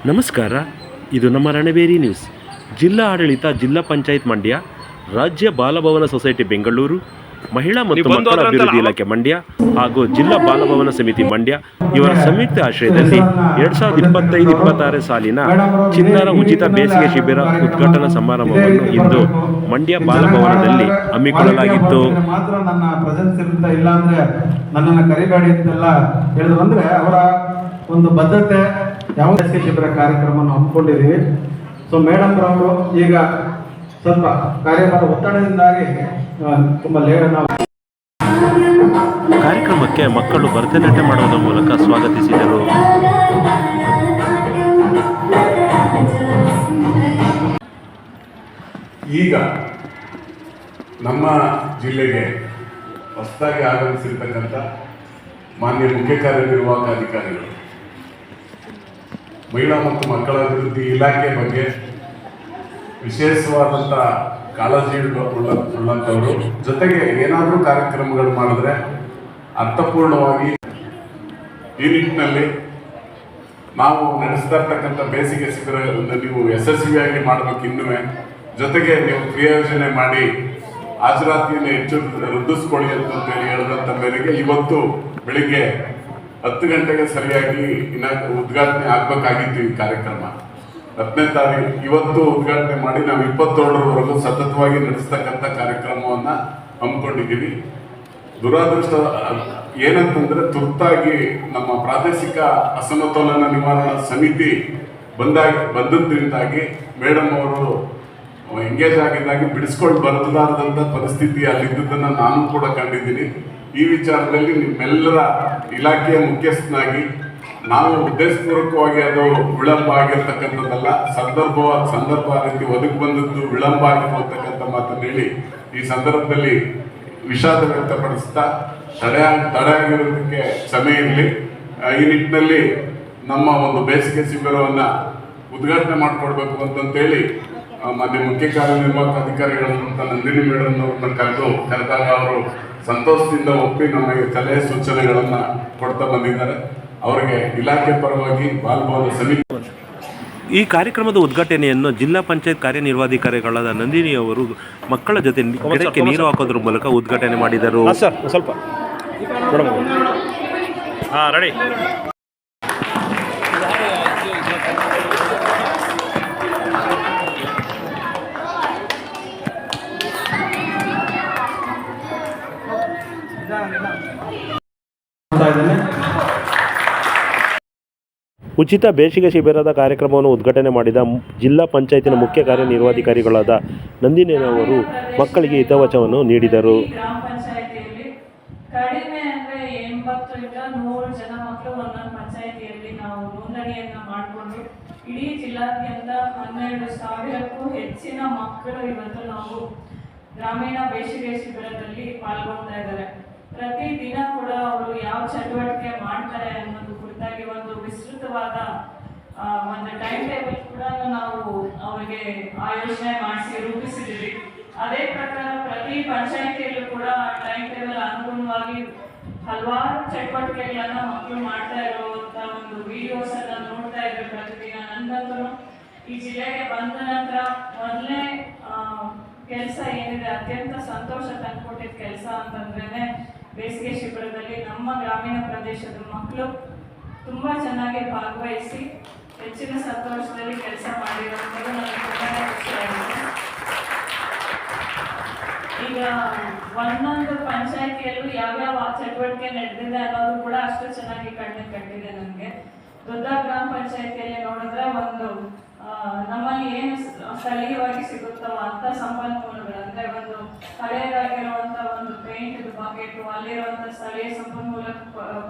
ನಮಸ್ಕಾರ, ಇದು ನಮ್ಮ ರಣಬೇರಿ ನ್ಯೂಸ್. ಜಿಲ್ಲಾ ಆಡಳಿತ, ಜಿಲ್ಲಾ ಪಂಚಾಯತ್ ಮಂಡ್ಯ, ರಾಜ್ಯ ಬಾಲಭವನ ಸೊಸೈಟಿ ಬೆಂಗಳೂರು, ಮಹಿಳಾ ಮತ್ತು ಮಕ್ಕಳ ಅಭಿವೃದ್ಧಿ ಇಲಾಖೆ ಮಂಡ್ಯ ಹಾಗೂ ಜಿಲ್ಲಾ ಬಾಲಭವನ ಸಮಿತಿ ಮಂಡ್ಯ ಇವರ ಸಂಯುಕ್ತ ಆಶ್ರಯದಲ್ಲಿ 2025-26 ಸಾಲಿನ ಚಿಣ್ಣರ ಉಚಿತ ಬೇಸಿಗೆ ಶಿಬಿರ ಉದ್ಘಾಟನಾ ಸಮಾರಂಭವನ್ನು ಇಂದು ಮಂಡ್ಯ ಬಾಲಭವನದಲ್ಲಿ ಹಮ್ಮಿಕೊಳ್ಳಲಾಗಿತ್ತು. ಮಾತ್ರ ನನ್ನ ಪ್ರೆಸೆನ್ಸ್ ಇರುತ್ತೆ, ಇಲ್ಲ ಅಂದ್ರೆ ನನ್ನನ್ನು ಕರಿಬೇಡಿ ಅಂತೆಲ್ಲ ಹೇಳಿದ್ರು. ಅಂದ್ರೆ ಅವರ ಒಂದು ಬದ್ಧತೆ, ಯಾವ ಬೇಸಿಗೆ ಶಿಬಿರ ಕಾರ್ಯಕ್ರಮವನ್ನು ಹಮ್ಮಿಕೊಂಡಿದ್ದೀವಿ. ಸೊ ಮೇಡಮ್ ರವರು ಈಗ ಸ್ವಲ್ಪ ಕಾರ್ಯಕ್ರಮದ ಒತ್ತಡದಿಂದಾಗಿ ತುಂಬಾ ಲೇಟ್. ಕಾರ್ಯಕ್ರಮಕ್ಕೆ ಮಕ್ಕಳು ಭರತನಾಟ್ಯ ಮಾಡುವುದರ ಮೂಲಕ ಸ್ವಾಗತಿಸಿದರು. ಈಗ ನಮ್ಮ ಜಿಲ್ಲೆಗೆ ಹೊಸದಾಗಿ ಆಗಮಿಸಿರ್ತಕ್ಕಂಥ ಮಾನ್ಯ ಮುಖ್ಯ ಕಾರ್ಯನಿರ್ವಾಹಕ ಅಧಿಕಾರಿಗಳು, ಮಹಿಳಾ ಮತ್ತು ಮಕ್ಕಳ ಅಭಿವೃದ್ಧಿ ಇಲಾಖೆ ಬಗ್ಗೆ ವಿಶೇಷವಾದಂಥ ಕಾಳಜಿ ಉಳ್ಳಂಥವರು, ಜೊತೆಗೆ ಏನಾದರೂ ಕಾರ್ಯಕ್ರಮಗಳು ಮಾಡಿದ್ರೆ ಅರ್ಥಪೂರ್ಣವಾಗಿ ಈ ನಿಟ್ಟಿನಲ್ಲಿ ನಾವು ನಡೆಸ್ತಾ ಇರ್ತಕ್ಕಂಥ ಬೇಸಿಗೆ ಶಿಬಿರವನ್ನು ನೀವು ಯಶಸ್ವಿಯಾಗಿ ಮಾಡಬೇಕು. ಇನ್ನೂ ಜೊತೆಗೆ ನೀವು ಕ್ರಿಯಾಯೋಜನೆ ಮಾಡಿ ಹಾಜರಾತಿಯನ್ನು ಹೆಚ್ಚು ವೃದ್ಧಿಸ್ಕೊಳ್ಳಿ ಅಂತೇಳಿ ಹೇಳಿದಂಥ ಮೇರೆಗೆ ಇವತ್ತು ಬೆಳಿಗ್ಗೆ 10 ಗಂಟೆಗೆ ಸರಿಯಾಗಿ ಉದ್ಘಾಟನೆ ಆಗಬೇಕಾಗಿತ್ತು. ಈ ಕಾರ್ಯಕ್ರಮ 10ನೇ ತಾರೀಕು ಇವತ್ತು ಉದ್ಘಾಟನೆ ಮಾಡಿ ನಾವು 27ರವರೆಗೂ ಸತತವಾಗಿ ನಡೆಸ್ತಕ್ಕಂಥ ಕಾರ್ಯಕ್ರಮವನ್ನು ಹಮ್ಮಿಕೊಂಡಿದ್ದೀವಿ. ದುರಾದೃಷ್ಟ ಏನಂತಂದ್ರೆ, ತುರ್ತಾಗಿ ನಮ್ಮ ಪ್ರಾದೇಶಿಕ ಅಸಮತೋಲನ ನಿವಾರಣಾ ಸಮಿತಿ ಬಂದದ್ರಿಂದಾಗಿ ಮೇಡಮ್ ಅವರು ಎಂಗೇಜ್ ಆಗಿದ್ದಾಗಿ ಬಿಡಿಸ್ಕೊಂಡು ಬರಲಾರದಂಥ ಪರಿಸ್ಥಿತಿ ಅಲ್ಲಿದ್ದದನ್ನು ನಾನು ಕೂಡ ಕಂಡಿದ್ದೀನಿ. ಈ ವಿಚಾರದಲ್ಲಿ ನಿಮ್ಮೆಲ್ಲರ ಇಲಾಖೆಯ ಮುಖ್ಯಸ್ಥನಾಗಿ ನಾವು ಉದ್ದೇಶಪೂರ್ವಕವಾಗಿ ಅದು ವಿಳಂಬ ಆಗಿರ್ತಕ್ಕಂಥದ್ದಲ್ಲ, ಸಂದರ್ಭ ರೀತಿ ಒದಗಿ ಬಂದದ್ದು ವಿಳಂಬ ಆಗಿರ್ತಕ್ಕಂಥ ಮಾತನ್ನು ಹೇಳಿ ಈ ಸಂದರ್ಭದಲ್ಲಿ ವಿಷಾದ ವ್ಯಕ್ತಪಡಿಸ್ತಾ ತಡೆ ಆಗಿರೋದಕ್ಕೆ ಕ್ಷಮೆ ಇರಲಿ. ಈ ನಿಟ್ಟಿನಲ್ಲಿ ನಮ್ಮ ಒಂದು ಬೇಸಿಗೆ ಶಿಬಿರವನ್ನು ಉದ್ಘಾಟನೆ ಮಾಡಿಕೊಡ್ಬೇಕು ಅಂತಂತೇಳಿ ಮಾನ್ಯ ಮುಖ್ಯ ಕಾರ್ಯನಿರ್ವಾಹಕ ಅಧಿಕಾರಿಗಳಂತ ನಂದಿನಿ ಮೇಡಮ್ ಅವ್ರನ್ನ ಕರೆದಾಗ ಅವರು ಸಂತೋಷದಿಂದ ಒಪ್ಪಿ ನಮಗೆ ಸಲಹೆ ಸೂಚನೆಗಳನ್ನು ಕೊಡ್ತಾ ಬಂದಿದ್ದಾರೆ. ಅವರಿಗೆ ಇಲಾಖೆ ಪರವಾಗಿ ಬಾಲಭವನ ಸಮಿತಿ. ಈ ಕಾರ್ಯಕ್ರಮದ ಉದ್ಘಾಟನೆಯನ್ನು ಜಿಲ್ಲಾ ಪಂಚಾಯತ್ ಕಾರ್ಯನಿರ್ವಹಣಾಧಿಕಾರಿಗಳಾದ ನಂದಿನಿ ಅವರು ಮಕ್ಕಳ ಜೊತೆ ಗಿಡಕ್ಕೆ ನೀರು ಹಾಕೋದ್ರ ಮೂಲಕ ಉದ್ಘಾಟನೆ ಮಾಡಿದರು. ಸ್ವಲ್ಪ ರೆಡಿ. ಉಚಿತ ಬೇಸಿಗೆ ಶಿಬಿರದ ಕಾರ್ಯಕ್ರಮವನ್ನು ಉದ್ಘಾಟನೆ ಮಾಡಿದ ಜಿಲ್ಲಾ ಪಂಚಾಯತಿನ ಮುಖ್ಯ ಕಾರ್ಯನಿರ್ವಹಣಾಧಿಕಾರಿಗಳಾದ ನಂದಿನಿ ಅವರು ಮಕ್ಕಳಿಗೆ ಹಿತವಚನವನ್ನು ನೀಡಿದರು. ಗ್ರಾಮ ಪಂಚಾಯತಿಯಲ್ಲಿ ಕಡಿಮೆ ಅಂದ್ರೆ 80 ರಿಂದ 100 ಜನ ಮಕ್ಕಳು ಒಂದೊಂದು ಪಂಚಾಯತಿಯಲ್ಲಿ ನಾವು ನೋಂದಣಿಯನ್ನ ಮಾಡಿಕೊಂಡು ಇಡೀ ಜಿಲ್ಲಾದ್ಯಂತ 12,000ಕ್ಕೂ ಹೆಚ್ಚಿನ ಮಕ್ಕಳು ಇವತ್ತು ನಾವು ಗ್ರಾಮೀಣ ಬೇಸಿಗೆ ಶಿಬಿರದಲ್ಲಿ ಪಾಲ್ಗೊಳ್ತಾ ಇದ್ದಾರೆ. ಪ್ರತಿ ದಿನ ಕೂಡ ಅವರು ಯಾವ ಚಟುವಟಿಕೆ ಮಾಡ್ತಾರೆ ಅನ್ನೋದು ಕುರಿತಾಗಿ ಒಂದು ವಿಸ್ತೃತವಾದ ಒಂದು ಟೈಮ್ ಟೇಬಲ್ ಕೂಡ ನಾವು ಅವರಿಗೆ ಆಯೋಜನೆ ಮಾಡಿಸಿ ರೂಪಿಸಿದ್ದೀವಿ. ಅದೇ ಪ್ರಕಾರ ಪ್ರತಿ ಪಂಚಾಯಿತಿಯಲ್ಲೂ ಕೂಡ ಟೈಮ್ ಟೇಬಲ್ ಅನುಗುಣವಾಗಿ ಹಲವಾರು ಚಟುವಟಿಕೆಗಳನ್ನ ಮಕ್ಕಳು ಮಾಡ್ತಾ ಇರುವಂತ ಒಂದು ವಿಡಿಯೋಸ್ ಅನ್ನ ನೋಡ್ತಾ ಇದ್ರೆ ಪ್ರತಿದಿನ. ನಂತರ ಈ ಜಿಲ್ಲೆಗೆ ಬಂದ ನಂತರ ಮೊದಲನೇ ಕೆಲಸ ಏನಿದೆ, ಅತ್ಯಂತ ಸಂತೋಷ ತಂದುಕೊಟ್ಟಿದ್ದ ಕೆಲಸ ಅಂತಂದ್ರೇನೆ ಬೇಸಿಗೆ ಶಿಬಿರದಲ್ಲಿ ನಮ್ಮ ಗ್ರಾಮೀಣ ಪ್ರದೇಶದ ಮಕ್ಕಳು ತುಂಬಾ ಚೆನ್ನಾಗಿ ಭಾಗವಹಿಸಿ ಹೆಚ್ಚಿನ ಸಂತೋಷದಲ್ಲಿ ಕೆಲಸ ಮಾಡಿರೋದು ನನಗೆ ತುಂಬಾನೇ ಖುಷಿಯಾಗಿದೆ. ಈಗ ಒಂದೊಂದು ಪಂಚಾಯಿತಿಯಲ್ಲೂ ಯಾವ್ಯಾವ ಚಟುವಟಿಕೆ ನಡೆದಿದೆ ಅನ್ನೋದು ಕೂಡ ಅಷ್ಟು ಚೆನ್ನಾಗಿ ಕಂಡಿದೆ ನನಗೆ. ದೊಡ್ಡ ಗ್ರಾಮ ಪಂಚಾಯಿತಿಯಲ್ಲಿ ನೋಡಿದ್ರೆ ಒಂದು ನಮ್ಮಲ್ಲಿ ಏನು ಸ್ಥಳೀಯವಾಗಿ ಸಿಗುತ್ತೋ ಅಂತ ಸಂಪನ್ಮೂಲಗಳು, ಅಂದ್ರೆ ಒಂದು ಹಳೆಯದಾಗಿರುವಂತ ಒಂದು ಪೇಂಟ್ ಬಕೆಟ್, ಅಲ್ಲಿರುವಂತ ಸ್ಥಳೀಯ ಸಂಪನ್ಮೂಲ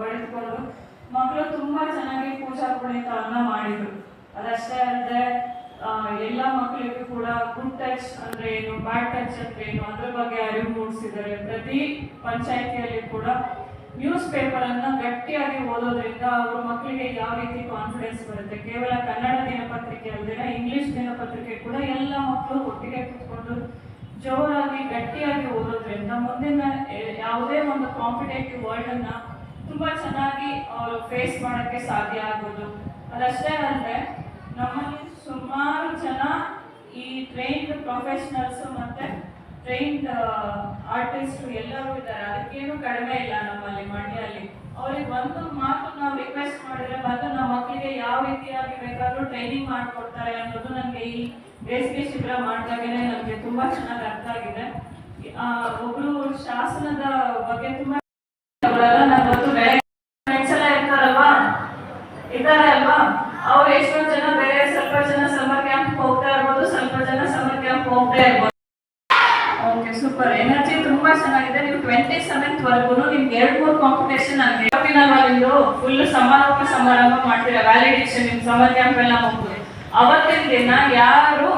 ಬಳಸಿಕೊಂಡು ಮಕ್ಕಳು ತುಂಬಾ ಚೆನ್ನಾಗಿ ಪೂಜಾ ಕುಣಿತವನ್ನ ಮಾಡಿದ್ರು. ಅದಷ್ಟೇ ಅಲ್ಲದೆ ಎಲ್ಲ ಮಕ್ಕಳಿಗೂ ಕೂಡ ಗುಡ್ ಟಚ್ ಅಂದ್ರೆ ಏನು, ಬ್ಯಾಡ್ ಟಚ್ ಅಂದ್ರೆ ಏನು, ಅದ್ರ ಬಗ್ಗೆ ಅರಿವು ಮೂಡಿಸಿದ್ದಾರೆ. ಪ್ರತಿ ಪಂಚಾಯಿತಿಯಲ್ಲಿ ಕೂಡ ನ್ಯೂಸ್ ಪೇಪರ್ ಅನ್ನ ಗಟ್ಟಿಯಾಗಿ ಓದೋದ್ರಿಂದ ಅವ್ರ ಮಕ್ಕಳಿಗೆ ಯಾವ ರೀತಿ ಕಾನ್ಫಿಡೆನ್ಸ್ ಬರುತ್ತೆ. ಕೇವಲ ಕನ್ನಡ ದಿನಪತ್ರಿಕೆ ಅಲ್ಲದೆ ಇಂಗ್ಲಿಷ್ ದಿನಪತ್ರಿಕೆ ಕೂಡ ಎಲ್ಲ ಮಕ್ಕಳು ಒಟ್ಟಿಗೆ ಕೂತ್ಕೊಂಡು ಜೋರಾಗಿ ಗಟ್ಟಿಯಾಗಿ ಓದೋದ್ರಿಂದ ಮುಂದಿನ ಯಾವುದೇ ಒಂದು ಕಾಂಪಿಟೇಟಿವ್ ವರ್ಲ್ಡ್ ಅನ್ನ ತುಂಬಾ ಚೆನ್ನಾಗಿ ಅವರು ಫೇಸ್ ಮಾಡೋಕ್ಕೆ ಸಾಧ್ಯ ಆಗೋದು. ಅದಷ್ಟೇ ಅಲ್ಲದೆ ನಮ್ಮಲ್ಲಿ ಸುಮಾರು ಜನ ಈ ಟ್ರೈನ್ಡ್ ಪ್ರೊಫೆಷನಲ್ಸ್ ಮತ್ತೆ ಟ್ರೈನ್ಡ್ ಆರ್ಟಿಸ್ಟ್ ಎಲ್ಲರೂ ಇದ್ದಾರೆ. ಅದಕ್ಕೇನು ಕಡಿಮೆ ಇಲ್ಲ ನಮ್ಮಲ್ಲಿ ಮಂಡ್ಯಲ್ಲಿ. ಅವ್ರಿಗೆ ಒಂದು ಮಾತು ನಾವು ರಿಕ್ವೆಸ್ಟ್ ಮಾಡಿದ್ರೆ ಬಂದು ನಮ್ಮ ಮಕ್ಕಳಿಗೆ ಯಾವ ರೀತಿಯಾಗಿ ಬೇಕಾದ್ರೂ ಟ್ರೈನಿಂಗ್ ಮಾಡಿಕೊಡ್ತಾರೆ ಅನ್ನೋದು ನನಗೆ ಈ ಬೇಸಿಗೆ ಶಿಬಿರ ಮಾಡಿದಾಗನೇ ನನಗೆ ತುಂಬಾ ಚೆನ್ನಾಗಿ ಅರ್ಥ ಆಗಿದೆ. ಒಬ್ರು ಶಾಸನದ ಬಗ್ಗೆ ತುಂಬಾ ನಂಗೆ ಗೊತ್ತು, ಫ್ರೆಂಡ್ಸ್ ಎಲ್ಲ ಇದ್ದಾರೆ ಅಲ್ವಾ, ಅವ್ರು ಎಷ್ಟೊಂದು ಜನ ಬೇರೆ ಸ್ವಲ್ಪ ಜನ ಸಮ್ಮರ್ ಕ್ಯಾಂಪ್ ಹೋಗ್ತಾ ಇರ್ಬೋದು, ಸ್ವಲ್ಪ ಜನ ಸಮ್ಮರ್ ಕ್ಯಾಂಪ್ ಹೋಗ್ತಾ ಇರ್ಬೋದು. Okay, super. ಎನರ್ಜಿ ತುಂಬಾ ಚೆನ್ನಾಗಿದೆ. ನೀವು 27th ವರೆಗೂ ನಿಮ್ಗೆ 2-3 ಕಾಂಪಿಟೇಷನ್ ನಿಮ್ದು ಫುಲ್ ಸಮಾರೋಪ ಸಮಾರಂಭ ಮಾಡ್ತೀರಾ. ವ್ಯಾಲಿಡೇಷನ್ ನಿಮ್ ಸಮ್ಮರ್ ಕ್ಯಾಂಪ್ ಎಲ್ಲ ಹೋಗ್ತದೆ. ಅವತ್ತಿನ ದಿನ ಯಾರು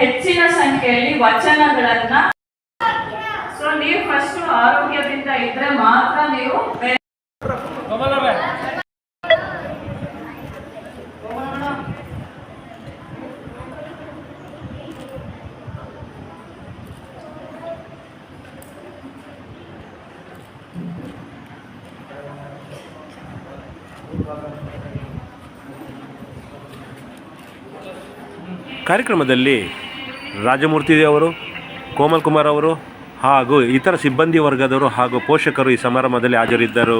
ಹೆಚ್ಚಿನ ಸಂಖ್ಯೆಯಲ್ಲಿ ವಚನಗಳನ್ನ, ಸೊ ನೀವು ಫಸ್ಟ್ ಆರೋಗ್ಯದಿಂದ ಇದ್ರೆ ಮಾತ್ರ ನೀವು ಕಾರ್ಯಕ್ರಮದಲ್ಲಿ ರಾಜಮೂರ್ತಿ ಅವರು, ಕೋಮಲ್ ಕುಮಾರ್ ಅವರು ಹಾಗೂ ಇತರ ಸಿಬ್ಬಂದಿ ವರ್ಗದವರು ಹಾಗೂ ಪೋಷಕರು ಈ ಸಮಾರಂಭದಲ್ಲಿ ಹಾಜರಿದ್ದರು.